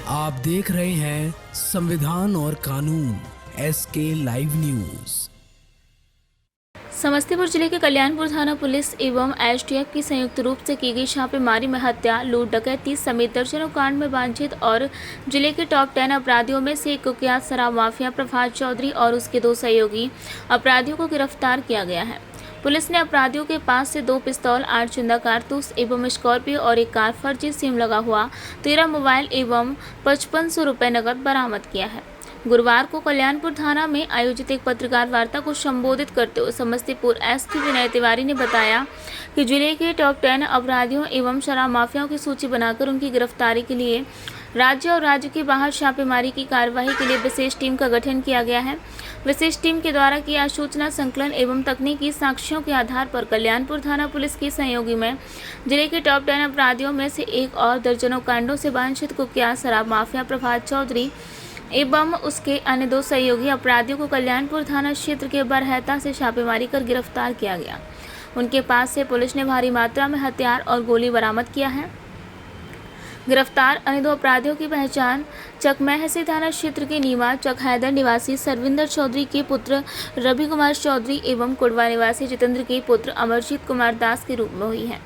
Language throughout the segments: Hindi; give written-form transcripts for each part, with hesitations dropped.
आप देख रहे हैं संविधान और कानून SK लाइव न्यूज। समस्तीपुर जिले के कल्याणपुर थाना पुलिस एवं STF की संयुक्त रूप से की गई छापेमारी में हत्या, लूट, डकैती समेत दर्जनों कांड में वांछित और जिले के टॉप 10 अपराधियों में से एक कुख्यात शराब माफिया प्रभात चौधरी और उसके 2 सहयोगी अपराधियों को गिरफ्तार किया गया है। पुलिस ने अपराधियों के पास से 2 पिस्तौल, 8 जिंदा कारतूस एवं स्कॉर्पियो और एक कार, फर्जी सिम लगा हुआ 13 मोबाइल एवं 5500 रुपये नकद बरामद किया है। गुरुवार को कल्याणपुर थाना में आयोजित एक पत्रकार वार्ता को संबोधित करते हुए समस्तीपुर SP विनय तिवारी ने बताया कि जिले के टॉप 10 अपराधियों एवं शराब माफियाओं की सूची बनाकर उनकी गिरफ्तारी के लिए राज्य और राज्य के बाहर छापेमारी की कार्यवाही के लिए विशेष टीम का गठन किया गया है। विशेष टीम के द्वारा किया सूचना संकलन एवं तकनीकी साक्ष्यों के आधार पर कल्याणपुर थाना पुलिस की सहयोगी में जिले के टॉप 10 अपराधियों में से एक और दर्जनों कांडों से वांछित कुख्यात शराब माफिया प्रभात चौधरी एवं उसके अन्य 2 सहयोगी अपराधियों को कल्याणपुर थाना क्षेत्र के बरहता से छापेमारी कर गिरफ्तार किया गया। उनके पास से पुलिस ने भारी मात्रा में हथियार और गोली बरामद किया है। गिरफ्तार अन्य 2 अपराधियों की पहचान चकमहसी थाना क्षेत्र के नीमा चक हैदर निवासी सरविंदर चौधरी के पुत्र रवि कुमार चौधरी एवं कुड़वा निवासी जितेंद्र के पुत्र अमरजीत कुमार दास के रूप में हुई है।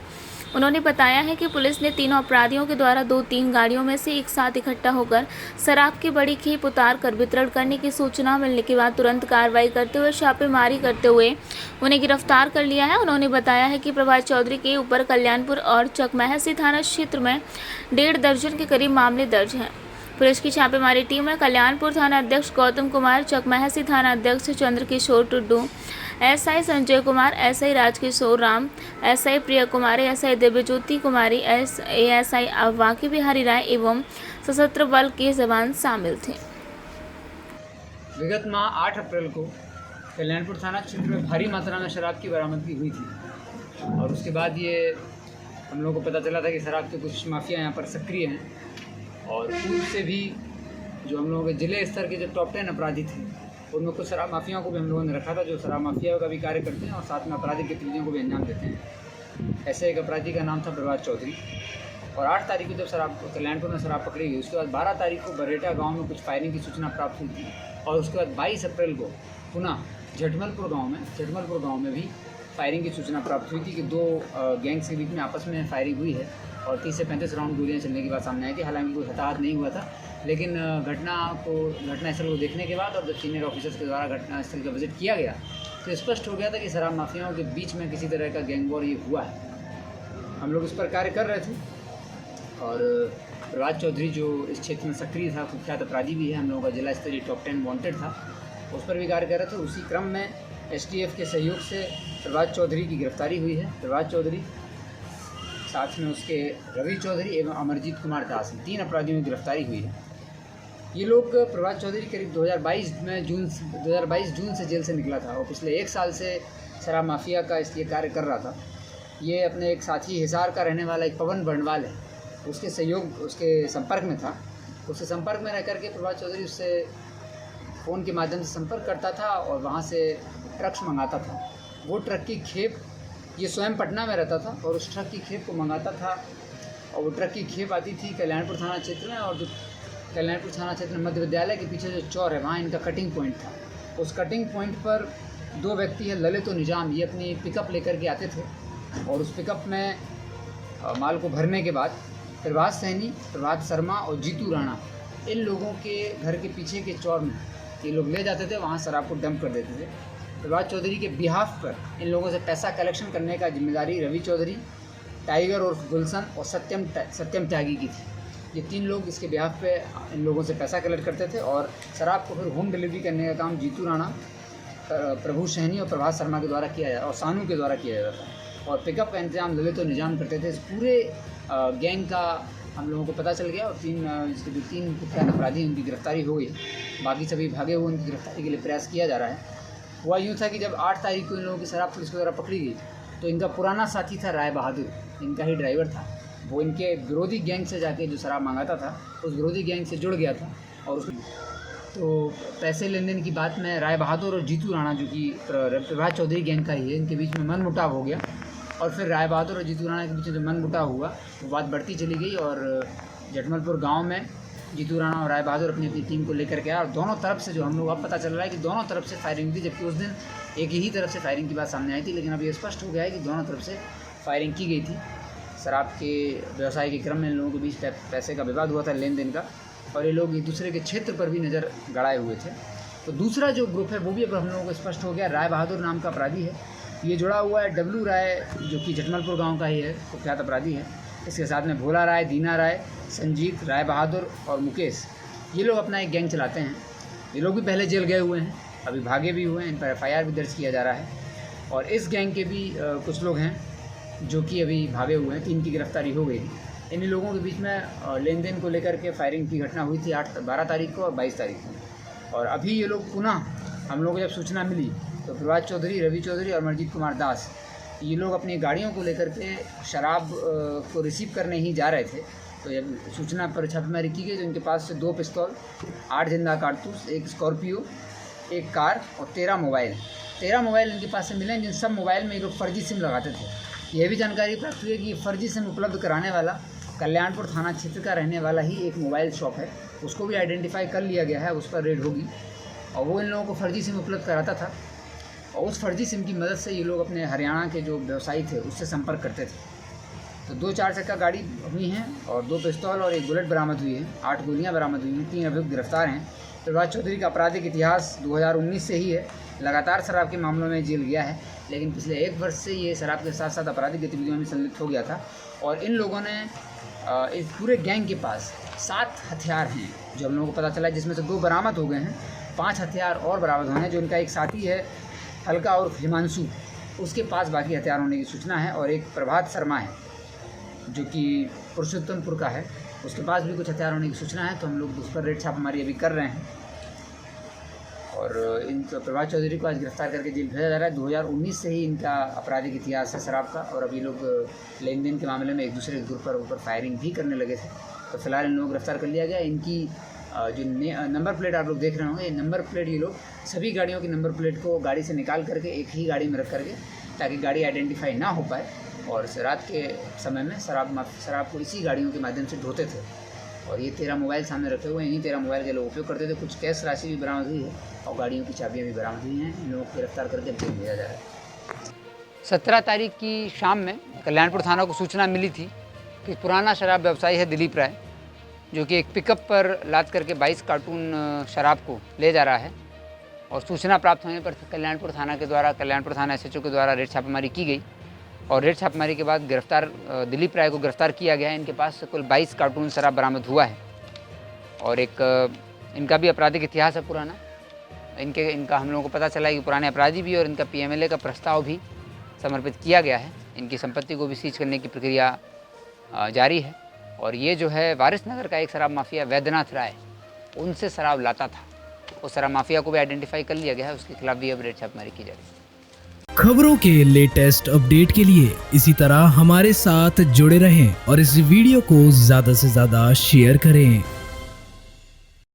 उन्होंने बताया है कि पुलिस ने तीनों अपराधियों के द्वारा 2-3 गाड़ियों में से एक साथ इकट्ठा होकर शराब की बड़ी खेप उतार कर वितरण करने की सूचना मिलने के बाद तुरंत कार्रवाई करते हुए छापेमारी करते हुए उन्हें गिरफ्तार कर लिया है। उन्होंने बताया है कि प्रभात चौधरी के ऊपर कल्याणपुर और चकमहसी थाना क्षेत्र में 1.5 दर्जन के करीब मामले दर्ज हैं। पुलिस की छापेमारी टीम में कल्याणपुर थाना अध्यक्ष गौतम कुमार, चकमहसी थाना अध्यक्ष Chandrakishore Tudu, SI Sanjay Kumar, SI Rajkishore Ram, SI Priya Kumari, SI Divyajyoti कुमारी, ASI वाकी बिहारी राय एवं सशस्त्र बल के जवान शामिल थे। विगत माह 8 अप्रैल को कल्याणपुर थाना क्षेत्र में भारी मात्रा में शराब की बरामदगी हुई थी और उसके बाद ये हम लोगों को पता चला था कि शराब के कुछ माफिया यहाँ पर सक्रिय हैं और पूर्व से भी जो हम लोगों के जिले स्तर के जो टॉप 10 अपराधी थे उनमें कुछ शराब माफियाओं को भी हम लोगों ने रखा था जो शराब माफिया का भी कार्य करते हैं और साथ में आपराधिक गतिविधियों को भी अंजाम देते हैं। ऐसे एक अपराधी का नाम था प्रभात चौधरी और 8 तारीख को जब कल्याणपुर में शराब पकड़ी गई उसके बाद 12 तारीख को बरेटा गांव में कुछ फायरिंग की सूचना प्राप्त हुई थी और उसके बाद 22 अप्रैल को पुनः झटमलपुर गाँव में भी फायरिंग की सूचना प्राप्त हुई थी कि 2 गैंग्स के बीच में आपस में फायरिंग हुई है और 30 से 35 राउंड गोलियां चलने की बात सामने आई थी। हालांकि कोई हताहत नहीं हुआ था, लेकिन घटनास्थल को देखने के बाद और जब सीनियर ऑफिसर्स के द्वारा घटनास्थल का विजिट किया गया तो स्पष्ट हो गया था कि शराब माफियाओं के बीच में किसी तरह का गैंग वॉर ये हुआ है। हम लोग इस पर कार्य कर रहे थे और प्रभात चौधरी जो इस क्षेत्र में सक्रिय था, कुख्यात अपराधी भी है, हम लोगों का जिला स्तरीय टॉप 10 वांटेड था, उस पर भी कार्य कर रहे थे। उसी क्रम में STF के सहयोग से प्रभात चौधरी की गिरफ्तारी हुई है। प्रभात चौधरी साथ में उसके रवि चौधरी एवं अमरजीत कुमार दास 3 अपराधियों की गिरफ्तारी हुई है। ये लोग प्रभात चौधरी करीब 2022 जून से जेल से निकला था और पिछले 1 साल से शराब माफिया का इसलिए कार्य कर रहा था। ये अपने एक साथी हिसार का रहने वाला एक पवन बंडवाल है, उसके संपर्क में था। उसके संपर्क में रह करके प्रभात चौधरी उससे फ़ोन के माध्यम से संपर्क करता था और वहाँ से ट्रक्स मंगाता था। वो ट्रक की खेप, ये स्वयं पटना में रहता था और उस ट्रक की खेप को मंगाता था और वो ट्रक की खेप आती थी कल्याणपुर थाना क्षेत्र में और जो कल्याणपुर थाना क्षेत्र में मध्य विद्यालय के पीछे जो चौर है वहाँ इनका कटिंग पॉइंट था। उस कटिंग पॉइंट पर 2 व्यक्ति है, ललित और निजाम, ये अपनी पिकअप लेकर के आते थे और उस पिकअप में माल को भरने के बाद प्रभात सैनी, प्रभात शर्मा और जीतू राणा, इन लोगों के घर के पीछे के चौर में ये लोग ले जाते थे, वहाँ शराब को डंप कर देते थे। प्रभात चौधरी के बिहाफ पर इन लोगों से पैसा कलेक्शन करने का जिम्मेदारी रवि चौधरी, टाइगर और गुलशन और सत्यम त्यागी की थी। ये 3 लोग इसके बिहाफ पे इन लोगों से पैसा कलेक्ट करते थे और शराब को फिर होम डिलीवरी करने का काम जीतू राणा, प्रभु सैनी और प्रभात शर्मा के द्वारा किया जाता और सानू के द्वारा किया जाता था और पिकअप का इंतजाम ललित और निजाम करते थे। इस पूरे गैंग का हम लोगों को पता चल गया और इसके जो 3 कुख्यात अपराधी उनकी गिरफ्तारी हो गई। बाकी सभी भागे हुए उनकी गिरफ्तारी के लिए प्रयास किया जा रहा है। हुआ यूँ था कि जब 8 तारीख को इन लोगों की शराब पुलिस के द्वारा पकड़ी गई तो इनका पुराना साथी था राय बहादुर, इनका ही ड्राइवर था। वो इनके विरोधी गैंग से जाके जो शराब मंगाता था उस विरोधी गैंग से जुड़ गया था और तो पैसे लेन देन की बात में राय बहादुर और जीतू राणा जो कि प्रभात चौधरी गैंग का ही है, इनके बीच में मनमुटाव हो गया और फिर राय बहादुर और जीतू राणा के बीच जो मनमुटाव हुआ वो बात बढ़ती चली गई और जटमलपुर गांव में जीतू राणा और राय बहादुर अपनी अपनी टीम को लेकर के आया और दोनों तरफ से जो हम लोग अब पता चल रहा है कि दोनों तरफ से फायरिंग थी, जबकि उस दिन एक ही तरफ से फायरिंग की बात सामने आई थी, लेकिन अब ये स्पष्ट हो गया है कि दोनों तरफ से फायरिंग की गई थी। शराब के व्यवसाय के क्रम में इन लोगों के बीच पैसे का विवाद हुआ था, लेन देन का, और ये लोग एक दूसरे के क्षेत्र पर भी नज़र गड़ाए हुए थे। तो दूसरा जो ग्रुप है वो भी अब हम लोगों को स्पष्ट हो गया, राय बहादुर नाम का अपराधी है। ये जुड़ा हुआ है डब्लू राय, जो कि जटमलपुर गांव का ही है, कुख्यात अपराधी है। इसके साथ में भोला राय, दीना राय, संजीत, राय बहादुर और मुकेश, ये लोग अपना एक गैंग चलाते हैं। ये लोग भी पहले जेल गए हुए हैं, अभी भागे भी हुए हैं, इन पर FIR भी दर्ज किया जा रहा है। और इस गैंग के भी कुछ लोग हैं जो कि अभी भागे हुए हैं, 3 की गिरफ्तारी हो गई थी। इन लोगों के बीच में लेन देन को लेकर के फायरिंग की घटना हुई थी 12 तारीख को और 22 तारीख को। और अभी ये लोग पुनः, हम लोगों को जब सूचना मिली तो प्रभात चौधरी, रवि चौधरी और मनजीत कुमार दास, ये लोग अपनी गाड़ियों को लेकर के शराब को रिसीव करने ही जा रहे थे। तो जब सूचना पर छापेमारी की गई तो इनके पास से 2 पिस्तौल, 8 जिंदा कारतूस, 1 स्कॉर्पियो, 1 कार और 13 मोबाइल इनके पास से मिले, जिन सब मोबाइल में ये लोग फर्जी सिम लगाते थे। यह भी जानकारी प्राप्त हुई है कि फर्जी सिम उपलब्ध कराने वाला कल्याणपुर थाना क्षेत्र का रहने वाला ही एक मोबाइल शॉप है, उसको भी आइडेंटिफाई कर लिया गया है, उस पर रेड होगी। और वो इन लोगों को फर्जी सिम उपलब्ध कराता था और उस फर्जी सिम की मदद से ये लोग अपने हरियाणा के जो व्यवसायी थे उससे संपर्क करते थे। तो 2 4 चक्का गाड़ी हुई हैं और 2 पिस्तौल और 1 बुलेट बरामद हुई है, 8 गोलियां बरामद हुई हैं, 3 अभियुक्त गिरफ्तार हैं। प्रभात चौधरी का आपराधिक इतिहास 2019 से ही है, लगातार शराब के मामलों में जेल गया है, लेकिन पिछले 1 वर्ष से ये शराब के साथ साथ आपराधिक गतिविधियों में संलिप्त हो गया था। और इन लोगों ने इस पूरे गैंग के पास 7 हथियार हैं जो हम लोगों को पता चला, जिसमें से 2 बरामद हो गए हैं, 5 हथियार और बरामद हुए हैं। जो इनका एक साथी है हल्का और हिमांशु, उसके पास बाकी हथियार होने की सूचना है। और एक प्रभात शर्मा है जो कि पुरुषोत्तमपुर का है, उसके पास भी कुछ हथियार होने की सूचना है। तो हम लोग उस पर रेड छापेमारी अभी कर रहे हैं और इन प्रभात चौधरी को आज गिरफ्तार करके जेल भेजा जा रहा है। 2019 से ही इनका आपराधिक इतिहास है शराब का, और अभी लोग लेन देन के मामले में एक दूसरे के ग्रुप पर ऊपर फायरिंग भी करने लगे थे। तो फिलहाल इन लोगों को गिरफ्तार कर लिया गया। इनकी जो नंबर प्लेट आप लोग देख रहे होंगे, ये नंबर प्लेट ये लोग सभी गाड़ियों की नंबर प्लेट को गाड़ी से निकाल करके एक ही गाड़ी में रख करके, ताकि गाड़ी आइडेंटिफाई ना हो पाए, और रात के समय में शराब को इसी गाड़ियों के माध्यम से ढोते थे। और ये 13 मोबाइल सामने रखे हुए हैं, इन्हीं 13 मोबाइल के लोग उपयोग करते थे। कुछ कैश राशि भी बरामद हुई है और गाड़ियों की चाबियाँ भी बरामद हुई हैं। इन लोगों को गिरफ्तार करके जेल भेजा जा रहा है। 17 तारीख की शाम में कल्याणपुर थाना को सूचना मिली थी कि पुराना शराब व्यवसायी है दिलीप राय, जो कि एक पिकअप पर लाद करके 22 कार्टून शराब को ले जा रहा है। और सूचना प्राप्त होने पर कल्याणपुर थाना SHO के द्वारा रेड छापेमारी की गई और रेड छापेमारी के बाद दिलीप राय को गिरफ्तार किया गया है। इनके पास से कुल 22 कार्टून शराब बरामद हुआ है और इनका भी आपराधिक इतिहास है पुराना। इनका हम लोगों को पता चला है कि पुराने अपराधी भी, और इनका PMLA का प्रस्ताव भी समर्पित किया गया है। इनकी संपत्ति को भी सीज करने की प्रक्रिया जारी है। और ये जो है वारिसनगर का एक शराब माफिया वैद्यनाथ राय, उनसे शराब लाता था। उस शराब माफिया को भी आइडेंटिफाई कर लिया गया है, उसके खिलाफ भी अब रेड छापेमारी की जा रही है। खबरों के लेटेस्ट अपडेट के लिए इसी तरह हमारे साथ जुड़े रहें और इस वीडियो को ज़्यादा से ज़्यादा शेयर करें।